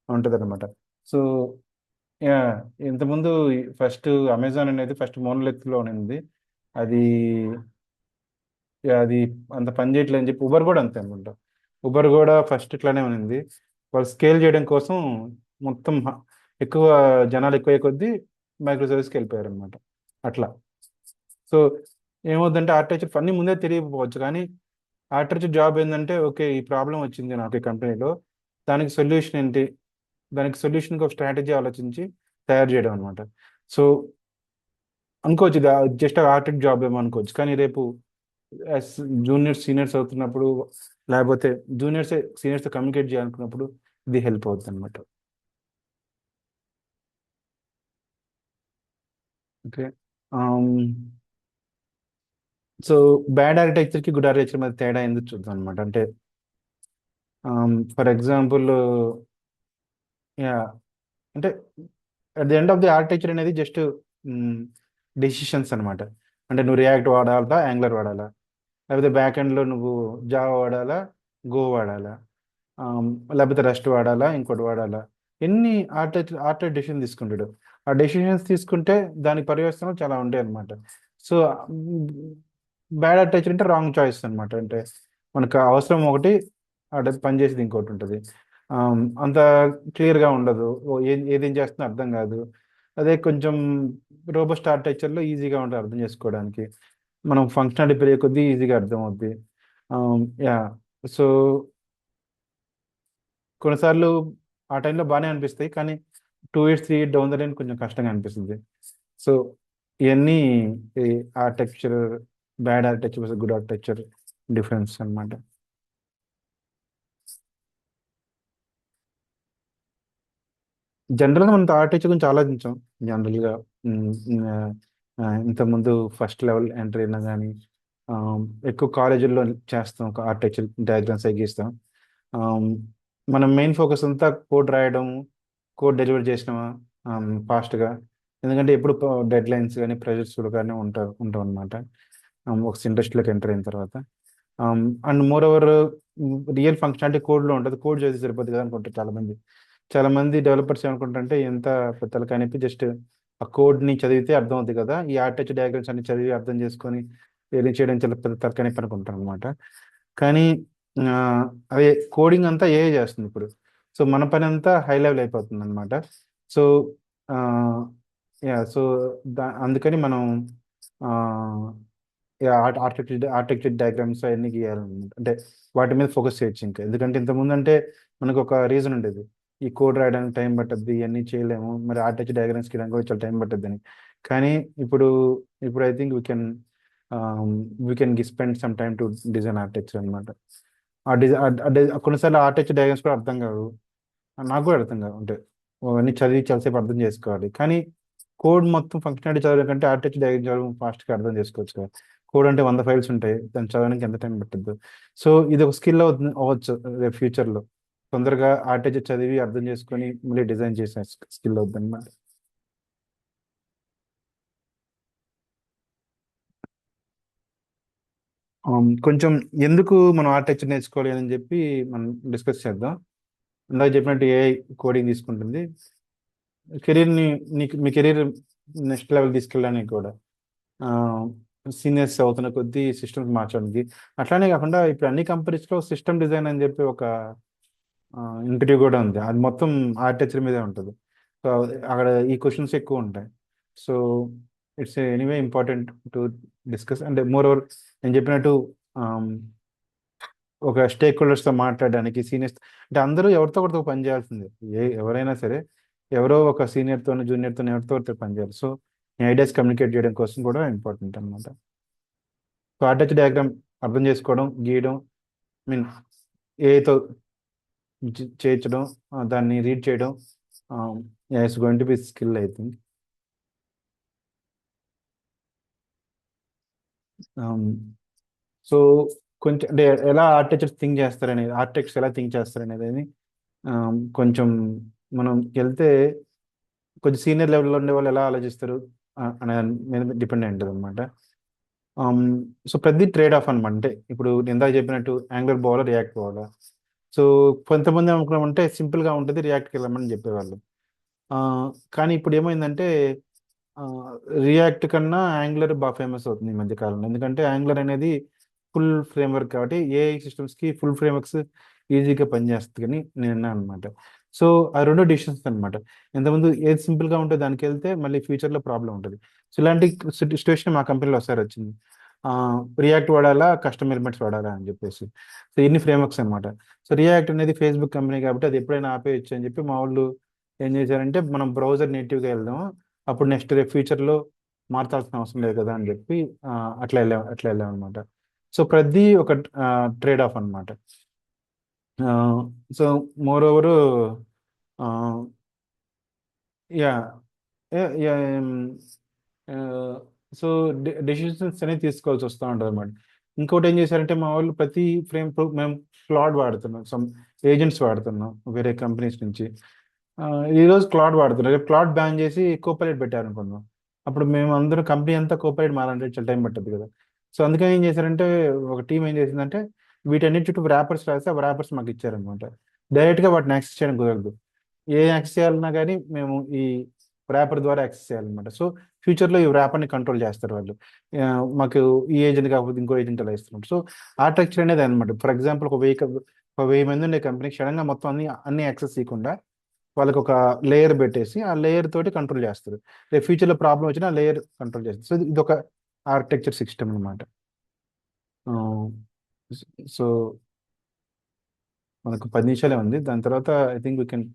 ఉంటుంది అనమాట. సో యా, ఇంతకుముందు ఫస్ట్ అమెజాన్ అనేది ఫస్ట్ మోనోలిత్ లో ఉంది. అది అది అంత పని చేయట్లేదు అని చెప్పి ఉబర్ కూడా అంతే అనుకుంటా. ఉబర్ కూడా ఫస్ట్ ఇట్లానే ఉంది. వాళ్ళు స్కేల్ చేయడం కోసం మొత్తం ఎక్కువ జనాలు ఎక్కువ కొద్దీ మైక్రో సర్వీస్కి వెళ్ళిపోయారు అనమాట. అట్లా. సో ఏమవుతుందంటే ఆర్కిటెక్చర్ అన్ని ముందే తెలియకపోవచ్చు, కానీ ఆర్కిటెక్చర్ జాబ్ ఏంటంటే ఓకే ఈ ప్రాబ్లం వచ్చింది నాకు ఈ కంపెనీలో, దానికి సొల్యూషన్ ఏంటి, దానికి సొల్యూషన్కి ఒక స్ట్రాటజీ ఆలోచించి తయారు చేయడం అనమాట. సో అనుకోవచ్చు ఇది జస్ట్ ఆర్కిటెక్ట్ జాబ్ ఏమో అనుకోవచ్చు, కానీ రేపు జూనియర్స్ సీనియర్స్ అవుతున్నప్పుడు, లేకపోతే జూనియర్స్ సీనియర్స్తో కమ్యూనికేట్ చేయాలనుకున్నప్పుడు ఇది హెల్ప్ అవుతుంది అనమాట. ఓకే. సో బ్యాడ్ ఆర్కిటెక్చర్కి గుడ్ ఆర్కిటెక్చర్ మధ్య తేడా ఎందుకు చూద్దాం అనమాట. అంటే ఫర్ ఎగ్జాంపుల్, యా, అంటే at the end of the architecture అనేది జస్ట్ డెసిషన్స్ అనమాట. అంటే నువ్వు రియాక్ట్ వాడాలా, యాంగులర్ వాడాలా, లేకపోతే బ్యాక్ ఎండ్లో నువ్వు జావా వాడాలా, గో వాడాలా, ఆమ్, లేకపోతే రెస్ట్ వాడాలా, ఇంకోటి వాడాలా, ఎన్ని ఆర్కిటెక్ట్ డెసిషన్ తీసుకుంటాడు. ఆ డెసిషన్స్ తీసుకుంటే దాని పర్యవసనం చాలా ఉంటాయి అనమాట. సో బ్యాడ్ ఆర్కిటెక్చర్ అంటే రాంగ్ చాయిస్ అనమాట. అంటే మనకు అవసరం ఒకటి, అక్కడ పనిచేసేది ఇంకోటి ఉంటుంది. అంత క్లియర్గా ఉండదు, ఏదేం చేస్తున్నా అర్థం కాదు. అదే కొంచెం రోబస్ట్ ఆర్కిటెక్చర్లో ఈజీగా ఉంటుంది అర్థం చేసుకోవడానికి, మనం ఫంక్షనాలిటీ పెరిగే కొద్దీ ఈజీగా అర్థం అవుద్ది. యా. సో కొన్నిసార్లు ఆ టైంలో బాగానే అనిపిస్తాయి, కానీ 2 years 3 years down the line కొంచెం కష్టంగా అనిపిస్తుంది. సో ఇవన్నీ ఈ architecture, bad architecture versus good architecture difference అన్నమాట. జనరల్గా మనం ఆర్కిటెక్చర్ గురించి ఆలోచించాం. జనరల్గా ఇంతకుముందు ఫస్ట్ లెవెల్ ఎంట్రీ అయినా కానీ ఎక్కువ కాలేజీల్లో చేస్తాం, ఆర్కిటెక్చర్ డయాగ్రామ్స్ గీస్తాం. ఆమ్, మనం మెయిన్ ఫోకస్ అంతా కోడ్ రాయడం, కోడ్ డెలివర్ చేసినామా ఫాస్ట్గా. ఎందుకంటే ఎప్పుడు డెడ్ లైన్స్ కానీ ప్రెజర్స్ కానీ ఉంటాం అనమాట ఒక ఇండస్ట్రీలోకి ఎంటర్ అయిన తర్వాత. And more over real functionality కోడ్లో ఉంటుంది, కోడ్ చేసి సరిపోతుంది కదా అనుకుంటారు చాలామంది. చాలామంది డెవలపర్స్ ఏమనుకుంటారంటే ఎంత పెద్దలు కానీ జస్ట్ ఆ కోడ్ని చదివితే అర్థం అవుతుంది కదా, ఈ ఆర్కిటెక్చర్ డయాగ్రామ్స్ అన్ని చదివి అర్థం చేసుకొని ఏది చేయడం చాలా పెద్ద తలకాని పని అనుకుంటారు అనమాట. కానీ ఆ, అదే కోడింగ్ అంతా ఏ చేస్తుంది ఇప్పుడు. సో మన పని అంతా హై లెవెల్ అయిపోతుంది అనమాట. సో యా, సో అందుకని మనం ఆర్కిటెక్చర్ డయాగ్రామ్స్ అవన్నీ గీయాలన్నమాట. అంటే వాటి మీద ఫోకస్ చేయొచ్చు ఇంకా, ఎందుకంటే ఇంతకుముందు అంటే మనకు ఒక రీజన్ ఉండేది, ఈ కోడ్ రాయడానికి టైం పట్టద్ది, ఇవన్నీ చేయలేము, మరి ఆర్కిటెక్చర్ డయాగ్రామ్స్ గీయడానికి కూడా చాలా టైం పట్టద్ది అని. కానీ ఇప్పుడు ఇప్పుడు I think we can spend some time to design architecture అనమాట. కొన్నిసార్లు ఆర్కిటెక్చర్ డయాగ్రామ్స్ కూడా అర్థం కావు, నాకు కూడా అర్థం కావు. అంటే అవన్నీ చదివి చాలాసేపు అర్థం చేసుకోవాలి, కానీ కోడ్ మొత్తం ఫంక్షనాలిటీ చదవడం కంటే ఆర్కిటెక్చర్ డయాగ్రామ్ చదవడం ఫాస్ట్గా అర్థం చేసుకోవచ్చు కదా. కోడ్ అంటే 100 files ఉంటాయి, దాన్ని చదవడానికి ఎంత టైం పట్టద్దు. సో ఇది ఒక స్కిల్ అవ్వచ్చు రేపు ఫ్యూచర్లో, తొందరగా ఆర్కిటెక్చర్ చదివి అర్థం చేసుకొని మళ్ళీ డిజైన్ చేసే స్కిల్ అవుతుంది అనమాట. కొంచెం ఎందుకు మనం ఆర్కిటెక్చర్ నేర్చుకోవాలి అని చెప్పి మనం డిస్కస్ చేద్దాం. ఇందాక చెప్పినట్టు ఏఐ కోడింగ్ తీసుకుంటుంది కెరీర్ని, మీ కెరీర్ నెక్స్ట్ లెవెల్ తీసుకెళ్ళడానికి కూడా సీనియర్స్ అవుతున్న కొద్దీ సిస్టమ్స్ మార్చడానికి. అట్లానే కాకుండా ఇప్పుడు అన్ని కంపెనీస్లో సిస్టమ్ డిజైన్ అని చెప్పి ఒక ఇంటర్వ్యూ కూడా ఉంది. అది మొత్తం ఆర్కిటెక్చర్ మీదే ఉంటుంది. సో అక్కడ ఈ క్వశ్చన్స్ ఎక్కువ ఉంటాయి. So it's anyway important to discuss. అంటే మోర్ ఓవర్ నేను చెప్పినట్టు ఒక స్టేక్ హోల్డర్స్తో మాట్లాడడానికి సీనియర్స్, అంటే అందరూ ఎవరితో ఒకరితో పని చేయాల్సిందే. ఎవరైనా సరే ఎవరో ఒక సీనియర్తో జూనియర్తో ఎవరితో ఒకరితో పని చేయాలి. సో ఐడియాస్ కమ్యూనికేట్ చేయడం కోసం కూడా ఇంపార్టెంట్ అనమాట. సో ఆర్కిటెక్చర్ డయాగ్రామ్ అర్థం చేసుకోవడం, గీయడం, మీన్ ఏతో చేయించడం, దాన్ని రీడ్ చేయడం, it's going to be skill I think. So కొంచెం అంటే ఎలా ఆర్కిటెక్చర్స్ థింక్ చేస్తారనేది, ఆర్కిటెక్ట్స్ ఎలా థింక్ చేస్తారనేది కొంచెం మనం వెళ్తే కొంచెం సీనియర్ లెవెల్లో ఉండే వాళ్ళు ఎలా ఆలోచిస్తారు అనే దాని మీద డిపెండ్ అయి ఉంటుంది అనమాట. సో ప్రతి ట్రేడ్ ఆఫ్ అనమాట. అంటే ఇప్పుడు నేను ఇందాక చెప్పినట్టు యాంగులర్ పోవాలా, రియాక్ట్ పోవాలా. సో కొంతమంది అనుకున్నామంటే సింపుల్గా ఉంటుంది, రియాక్ట్కి వెళ్ళమని చెప్పేవాళ్ళు. కానీ ఇప్పుడు ఏమైందంటే రియాక్ట్ కన్నా యాంగులర్ బాగా ఫేమస్ అవుతుంది ఈ మధ్య కాలంలో. ఎందుకంటే యాంగులర్ అనేది ఫుల్ ఫ్రేమ్వర్క్ కాబట్టి ఏఐ సిస్టమ్స్కి ఫుల్ ఫ్రేమ్వర్క్స్ ఈజీగా పనిచేస్తుంది అని నేను అన్నాను అనమాట. సో ఆ రెండు డిసిషన్స్ అనమాట. ఇంతకుముందు ఏది సింపుల్గా ఉంటే దానికి వెళ్తే మళ్ళీ ఫ్యూచర్లో ప్రాబ్లం ఉంటుంది. సో ఇలాంటి సిచ్యువేషన్ మా కంపెనీలో ఒకసారి వచ్చింది. రియాక్ట్ వాడాలా, కస్టమ్ ఎలిమెంట్స్ వాడాలా అని చెప్పేసి. సో ఇన్ని ఫ్రేమ్వర్క్స్ అనమాట. సో రియాక్ట్ అనేది ఫేస్బుక్ కంపెనీ కాబట్టి అది ఎప్పుడైనా ఆపేయచ్చు అని చెప్పి మా వాళ్ళు ఏం చేశారంటే మనం బ్రౌజర్ నేటివ్గా వెళ్దాం, అప్పుడు నెక్స్ట్ ఫ్యూచర్లో మార్చాల్సిన అవసరం లేదు కదా అని చెప్పి అట్లా వెళ్ళాం అనమాట. సో ప్రతి ఒక ట్రేడ్ ఆఫ్ అనమాట. So more over yeah so decisions అనేది తీసుకోవాల్సి వస్తూ ఉంటుంది అనమాట. ఇంకోటి ఏం చేశారంటే మా వాళ్ళు ప్రతి ఫ్రేమ్ మేము క్లాడ్ వాడుతున్నాం, సమ్ ఏజెంట్స్ వాడుతున్నాం వేరే కంపెనీస్ నుంచి. ఈరోజు క్లాడ్ వాడుతున్నారు, రేపు క్లాడ్ బ్యాన్ చేసి కోపైలట్ పెట్టారు అనుకున్నాం. అప్పుడు మేము అందరం కంపెనీ అంతా కోపైలట్ మారాలంటే చాలా టైం పట్టదు కదా. సో అందుకని ఏం చేశారంటే ఒక టీం ఏం చేసిందంటే వీటన్నిటి చుట్టూ ర్యాపర్స్ రాస్తే ఆ ర్యాపర్స్ మాకు ఇచ్చారనమాట. డైరెక్ట్గా వాటిని యాక్సెస్ చేయడం కుదరదు. ఏ యాక్సెస్ చేయాలన్నా కానీ మేము ఈ ర్యాపర్ ద్వారా యాక్సెస్ చేయాలన్నమాట. సో ఫ్యూచర్లో ఈ ర్యాపర్ని కంట్రోల్ చేస్తారు వాళ్ళు. మాకు ఈ ఏజెంట్ కాకపోతే ఇంకో ఏజెంట్ అలా ఇస్తున్నారు. సో ఆర్కిటెక్చర్ అనేది అనమాట. ఫర్ ఎగ్జాంపుల్ ఒక 1000 మంది ఉండే కంపెనీకి సడన్గా మొత్తం అన్ని యాక్సెస్ చేయకుండా వాళ్ళకి ఒక లేయర్ పెట్టేసి ఆ లేయర్ తోటి కంట్రోల్ చేస్తారు. రేపు ఫ్యూచర్లో ప్రాబ్లం వచ్చినా ఆ లేయర్ కంట్రోల్ చేస్తారు. సో ఇది ఒక ఆర్కిటెక్చర్ సిస్టమ్ అనమాట. సో మనకు 10 నిమిషాలే ఉంది. దాని తర్వాత I think we can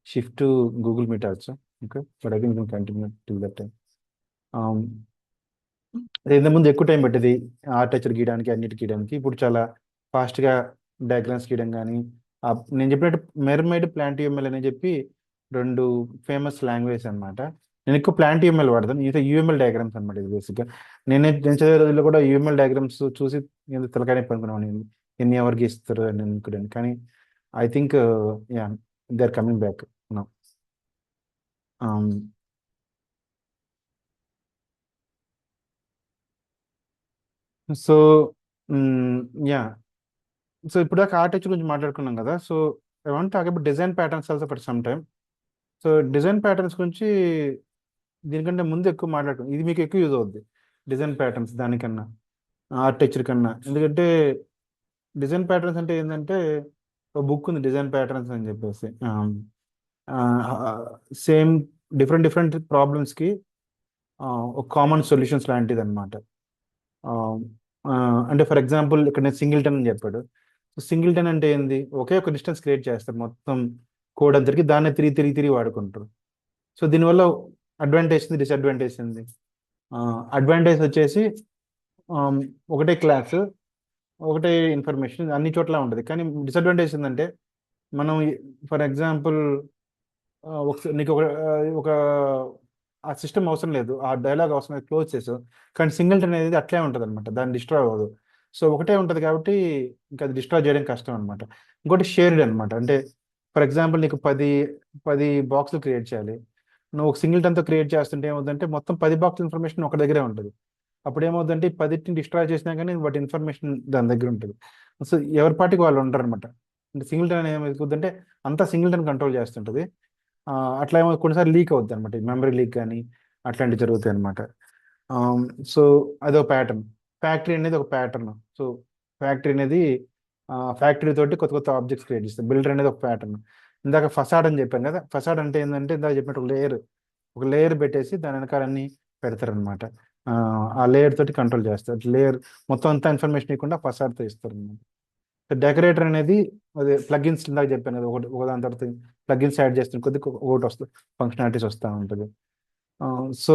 shift to Google meet also. Okay, but I think we can continue till that time. ముందు ఎక్కువ టైం పెట్టేది ఆర్కిటెక్చర్ గీయడానికి, అన్నిటి గీయడానికి. ఇప్పుడు చాలా ఫాస్ట్గా డయాగ్రామ్స్ గీయడం కానీ, నేను చెప్పినట్టు మెర్మైడ్, ప్లాంట్ యూఎంఎల్ అని చెప్పి రెండు ఫేమస్ లాంగ్వేజ్ అనమాట. నేను ఎక్కువ ప్లాంట్ యూఎంఎల్ వాడతాను, ఇది యూఎంఎల్ డయాగ్రామ్స్ అనమాట. ఇది బేసిక్గా నేను చదివే రోజుల్లో కూడా యూఎంఎల్ డయాగ్రామ్స్ చూసి ఎందుకు తలకాయ అనుకున్నాను, ఎన్ని ఎవరికి ఇస్తారు అని అనుకున్నాను. కానీ I think yeah they are coming back now. So yeah, so ఇప్పుడు దాకా ఆర్కిటెక్చర్ గురించి మాట్లాడుకున్నాం కదా. So I want talk about design patterns also for some time. So design patterns గురించి దీనికంటే ముందు ఎక్కువ మాట్లాడుకున్నాం, ఇది మీకు ఎక్కువ యూజ్ అవుద్ది డిజైన్ ప్యాటర్న్స్ దానికన్నా, ఆర్కిటెక్చర్ కన్నా. ఎందుకంటే డిజైన్ ప్యాటర్న్స్ అంటే ఏంటంటే ఒక బుక్ ఉంది డిజైన్ ప్యాటర్న్స్ అని చెప్పేసి. సేమ్ డిఫరెంట్ డిఫరెంట్ ప్రాబ్లమ్స్కి ఒక కామన్ సొల్యూషన్స్ లాంటిది అనమాట. అంటే ఫర్ ఎగ్జాంపుల్ ఇక్కడ నేను సింగిల్టన్ అని చెప్పాడు. సింగిల్టన్ అంటే ఏంది, ఒకే ఒక డిస్టెన్స్ క్రియేట్ చేస్తారు మొత్తం కోడ్ అందరికి, దాన్ని తిరిగి వాడుకుంటారు. సో దీనివల్ల అడ్వాంటేజ్ ఉంది, డిసడ్వాంటేజ్ ఉంది. అడ్వాంటేజ్ వచ్చేసి ఒకటే క్లాస్, ఒకటే ఇన్ఫర్మేషన్ అన్ని చోట్ల ఉంటుంది. కానీ డిసడ్వాంటేజ్ ఏంటంటే మనం ఫర్ ఎగ్జాంపుల్ నీకు ఒక ఆ సిస్టమ్ అవసరం లేదు, ఆ డైలాగ్ అవసరం లేదు, క్లోజ్ చేసావు. కానీ సింగిల్టన్ అనేది అట్లే ఉంటుంది అనమాట, దాన్ని డిస్ట్రాయ్ అవ్వదు. సో ఒకటే ఉంటుంది కాబట్టి ఇంకా అది డిస్ట్రాయ్ చేయడం కష్టం అనమాట. ఇంకోటి షేర్డ్ అనమాట. అంటే ఫర్ ఎగ్జాంపుల్ నీకు 10 బాక్సులు క్రియేట్ చేయాలి, నువ్వు ఒక సింగిల్టన్తో క్రియేట్ చేస్తుంటే ఏమవుతుందంటే మొత్తం 10 బాక్స్ ఇన్ఫర్మేషన్ ఒక దగ్గరే ఉంటుంది. అప్పుడు ఏమవుతుందంటే 10ని డిస్ట్రాయ్ చేసినా కానీ వాటి ఇన్ఫర్మేషన్ దాని దగ్గర ఉంటుంది. సో ఎవరి పాటికి వాళ్ళు ఉంటారు అనమాట. అంటే సింగిల్టన్ ఏమవుతుందంటే అంతా సింగిల్టన్ కంట్రోల్ చేస్తుంటుంది. అట్లా ఏమో కొన్నిసార్లు లీక్ అవుద్ది అనమాట, మెమరీ లీక్ కానీ అట్లాంటివి జరుగుతాయి అనమాట. సో అదొక ప్యాటర్న్. ఫ్యాక్టరీ అనేది ఒక ప్యాటర్న్. సో ఫ్యాక్టరీ అనేది ఫ్యాక్టరీ తోటి కొత్త కొత్త ఆబ్జెక్ట్స్ క్రియేట్ చేస్తుంది. బిల్డర్ అనేది ఒక ప్యాటర్న్. ఇందాక ఫసాడ్ అని చెప్పాను కదా, ఫసాడ్ అంటే ఏంటంటే ఇందాక చెప్పినట్టు ఒక లేయర్ పెట్టేసి దాని వెనకాల అన్ని పెడతారనమాట. ఆ లేయర్ తోటి కంట్రోల్ చేస్తారు. లేయర్ మొత్తం అంతా ఇన్ఫర్మేషన్ ఇవ్వకుండా ఫసాడ్తో ఇస్తారు అనమాట. డెకరేటర్ అనేది అదే ప్లగిన్స్ ఇందాక చెప్పాను కదా, ఒకదాని తర్వాత ప్లగిన్స్ యాడ్ చేస్తున్న కొద్ది ఒకటి వస్తుంది, ఫంక్షనాలిటీస్ వస్తూ ఉంటుంది. So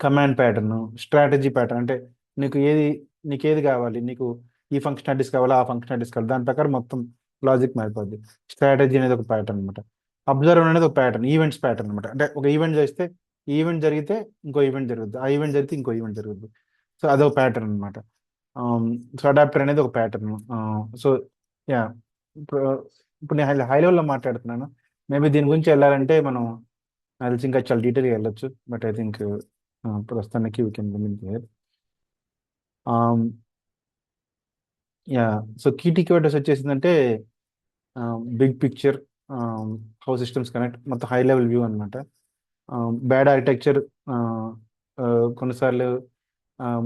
command pattern, strategy pattern అంటే నీకు ఏది నీకు ఏది కావాలి, నీకు ఈ ఫంక్షనాలిటీస్ కావాలా, ఆ ఫంక్షనాలిటీస్ కావాలి, దాని ప్రకారం మొత్తం లాజిక్ మారిపోద్ది. స్ట్రాటజీ అనేది ఒక ప్యాటర్న్ అనమాట. అబ్జర్వ్ అనేది ఒక ప్యాటర్న్, ఈవెంట్స్ ప్యాటర్న్ అనమాట. అంటే ఒక ఈవెంట్ చేస్తే ఈ ఈవెంట్ జరిగితే ఇంకో ఈవెంట్ జరుగుద్ది, ఆ ఈవెంట్ జరిగితే ఇంకో ఈవెంట్ జరుగుద్ది. సో అదొక ప్యాటర్న్ అనమాట. సో అడాప్టర్ అనేది ఒక ప్యాటర్న్. సో యా, ఇప్పుడు ఇప్పుడు నేను హై లెవెల్లో మాట్లాడుతున్నాను. మేబీ దీని గురించి వెళ్ళాలంటే మనం నాకు తెలిసి ఇంకా చాలా డీటెయిల్గా వెళ్ళొచ్చు. బట్ ఐ థింక్ ప్రస్తుతానికి we can limit there. Yeah, so key టీకేవర్డ్స్ వచ్చేసిందంటే big picture, how systems connect, మొత్తం హై లెవెల్ వ్యూ అనమాట. బ్యాడ్ ఆర్కిటెక్చర్ కొన్నిసార్లు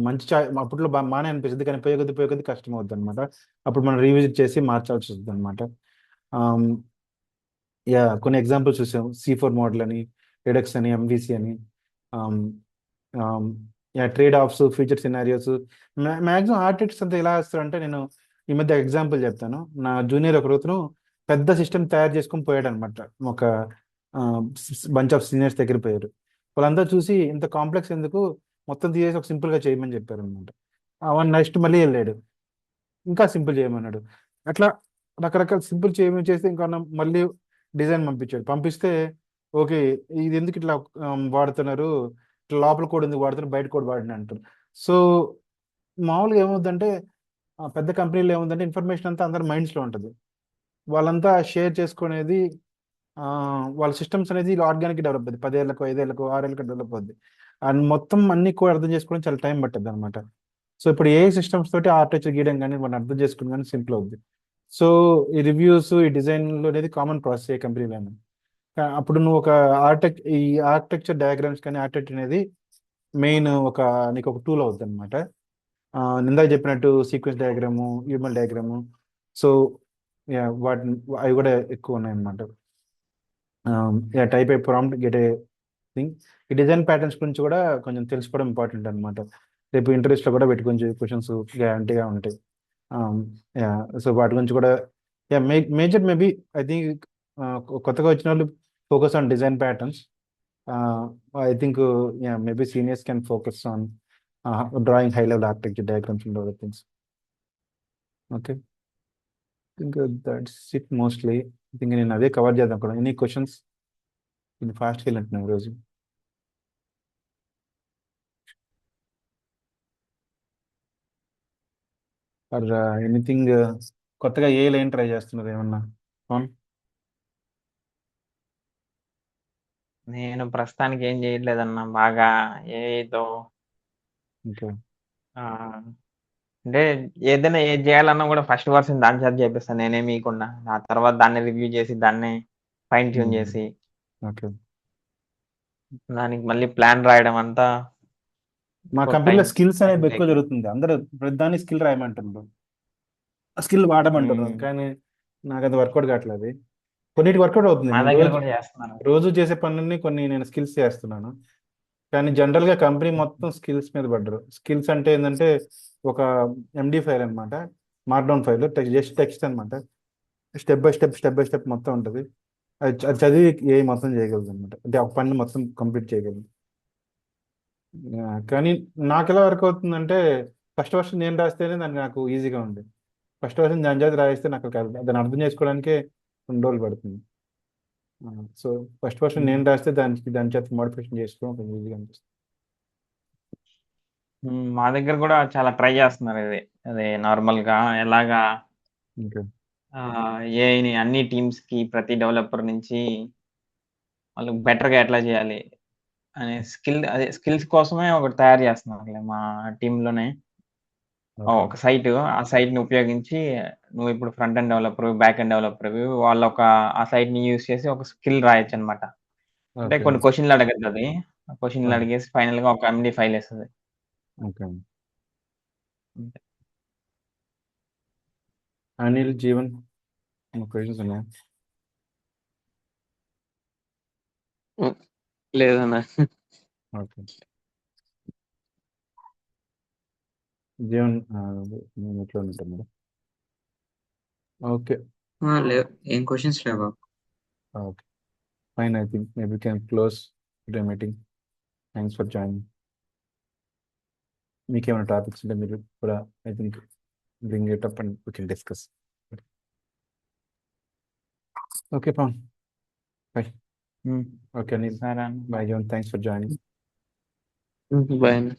మంచి అప్పట్లో బాగానే అనిపిస్తుంది, కానీ పోయే కొద్ది కష్టం అవుతుంది అనమాట. అప్పుడు మనం రీవిజిట్ చేసి మార్చాల్సి వస్తుంది అనమాట. యా, కొన్ని ఎగ్జాంపుల్స్ చూసాం, C4 మోడల్ అని, రెడక్స్ అని, MVC అని. Yeah, trade offs, future scenarios. Maximum artist అంతా ఎలా వేస్తారంటే, నేను ఈ మధ్య ఎగ్జాంపుల్ చెప్తాను. నా జూనియర్ ఒకరుతను పెద్ద సిస్టమ్ తయారు చేసుకొని పోయాడు అనమాట. ఒక బంచ్ ఆఫ్ సీనియర్స్ దగ్గర పోయారు. వాళ్ళంతా చూసి ఇంత కాంప్లెక్స్ ఎందుకు, మొత్తం తీసేసి ఒక సింపుల్గా చేయమని చెప్పారు అనమాట. వన్ నెక్స్ట్ మళ్ళీ వెళ్ళాడు, ఇంకా సింపుల్ చేయమన్నాడు. అట్లా రకరకాల సింపుల్ చేయమని చేస్తే ఇంకా మళ్ళీ డిజైన్ పంపిస్తే ఓకే, ఇది ఎందుకు ఇట్లా వాడుతున్నారు, ఇట్లా లోపల కోడ్ ఎందుకు వాడుతున్నారు, బయట కోడ్ వాడిని అంటారు. సో మామూలుగా ఏమవుతుందంటే పెద్ద కంపెనీలో ఏముందంటే ఇన్ఫర్మేషన్ అంతా అందరి మైండ్స్లో ఉంటుంది. వాళ్ళంతా షేర్ చేసుకునేది, ఆ, వాళ్ళ సిస్టమ్స్ అనేది ఆర్గానిక్ డెవలప్ అవుతుంది. 10 ఏళ్ళకు, 5 ఏళ్ళకు, 6 ఏళ్ళకు డెవలప్ అవుద్ది. అండ్ మొత్తం అన్ని కూడా అర్థం చేసుకోవడం చాలా టైం పట్టుద్ది అనమాట. సో ఇప్పుడు ఏ సిస్టమ్స్ తోటి ఆర్కిటెక్చర్ గీయడం కానీ మనం అర్థం చేసుకోవడం కానీ సింపుల్ అవుద్ది. సో ఈ రివ్యూస్, ఈ డిజైన్లు అనేది కామన్ ప్రాసెస్ ఏ కంపెనీలో. అప్పుడు నువ్వు ఒక ఈ ఆర్కిటెక్చర్ డయాగ్రామ్స్ కానీ ఆర్కిటెక్చర్ అనేది మెయిన్ నీకు ఒక టూల్ అవుతుంది అనమాట. ఇందాక చెప్పినట్టు సీక్వెన్స్ డయాగ్రాము, యూమల్ డయాగ్రాము. సో వాటిని అవి కూడా ఎక్కువ ఉన్నాయన్నమాట. Type A prompt get a thing. ఈ డిజైన్ ప్యాటర్న్స్ గురించి కూడా కొంచెం తెలుసుకోవడం ఇంపార్టెంట్ అనమాట. రేపు ఇంటర్వ్యూస్లో కూడా పెట్టి కొంచెం క్వశ్చన్స్ గ్యారంటీగా ఉంటాయి. సో వాటి గురించి కూడా మేజర్ మేబీ ఐ థింక్ కొత్తగా వచ్చిన వాళ్ళు focus on design patterns. I think maybe seniors can focus on drawing high level architecture diagrams and other things. Okay, think that's it mostly. Think నేను అదే కవర్ చేద్దాం కూడా. Any questions? ఇది ఫాస్ట్గా వెళ్ళంటున్నాను ఈరోజు. ఆర్ ఎనీథింగ్ కొత్తగా ఏ లైన్ ట్రై చేస్తున్నారు ఏమన్నా? అవును. నేను ప్రస్తుతానికి ఏం చేయట్లేదన్నా, బాగా ఏదో ఓకే. అంటే ఏదైనా ఏది చేయాలన్నా కూడా ఫస్ట్ వర్షన్ దాని చేత చేపిస్తాను నేనే మీకుండా. ఆ తర్వాత దాన్ని రివ్యూ చేసి దాన్ని ఫైన్ ట్యూన్ చేసి ఓకే. దానికి మళ్ళీ ప్లాన్ రాయడం అంతా మా ఎక్కువ కంపెనీలో టైం స్కిల్స్ టైం అనేది ఎక్కువ టేకింగ్. జరుగుతుంది. అందరూ ప్రతిదాన్ని స్కిల్ రాయమంటున్నారు, స్కిల్ వాడమంటున్నారు, కానీ నాకు అది వర్కౌట్ కావట్లేదు. కొన్నిటి వర్కౌట్ అవుతుంది. మా నేను దగ్గర రోజు కూడా చేస్తున్నారు. రోజు చేసే పనులన్నీ కొన్ని నేను స్కిల్స్ చేస్తున్నాను. కానీ జనరల్గా కంపెనీ మొత్తం స్కిల్స్ మీద పడ్డరు. స్కిల్స్ అంటే ఏంటంటే ఒక MD ఫైల్ అనమాట, మార్క్డౌన్ ఫైల్, జస్ట్ టెక్స్ట్ అనమాట. స్టెప్ బై స్టెప్ మొత్తం ఉంటుంది. అది చదివి ఏ మొత్తం చేయగలదు అనమాట. అంటే ఆ పని మొత్తం కంప్లీట్ చేయగలదు. కానీ నాకు ఎలా వర్క్ అవుతుందంటే ఫస్ట్ వర్షన్ నేను రాస్తేనే దానికి నాకు ఈజీగా ఉంది. ఫస్ట్ వర్షన్ దాని చేత రాయిస్తే నాకు దాన్ని అర్థం చేసుకోవడానికే 2 రోజులు పడుతుంది. సో ఫస్ట్ వర్షన్ నేను రాస్తే దాని చేత మోడిఫికేషన్ చేసుకోవడం కొంచెం ఈజీగా అనిపిస్తుంది. మా దగ్గర కూడా చాలా ట్రై చేస్తున్నారు ఇది. అది నార్మల్ గా ఎలాగా ఓకే. ఏఐని అన్ని టీమ్స్ కి ప్రతి డెవలపర్ నుంచి వాళ్ళు బెటర్ గా ఎట్లా చేయాలి అనే అదే స్కిల్స్ కోసమే ఒకటి తయారు చేస్తున్నారు మా టీంలోనే. ఓకే. ఒక సైట్, ఆ సైట్ ని ఉపయోగించి నువ్వు ఇప్పుడు front end developer, back end developer, వాళ్ళు ఆ సైట్ ని యూజ్ చేసి ఒక స్కిల్ రాయొచ్చు అనమాట. అంటే ఓకే. కొన్ని క్వశ్చన్లు అడగద్దు అది. క్వశ్చన్లు అడిగేసి ఫైనల్గా ఒక ఎండి ఫైల్ వేస్తుంది. ఓకే. అనిల్, జీవన్, క్వశ్చన్స్ ఉన్నాయా? లేదన్నా. ఓకే. జీవన్ నేను ఎట్లా ఉంటాను. ఓకే. లేవు, ఏం క్వశ్చన్స్ లేవా? Okay, fine. I think maybe can close today meeting. Thanks for joining. మీకు ఏమైనా టాపిక్స్ ఉంటే మీరు కూడా I think bring it up and we can discuss. Okay Pavan, bye. Okay Anil, సరే అన్న. Bye Jeevan, thanks for joining. Bye అన్న.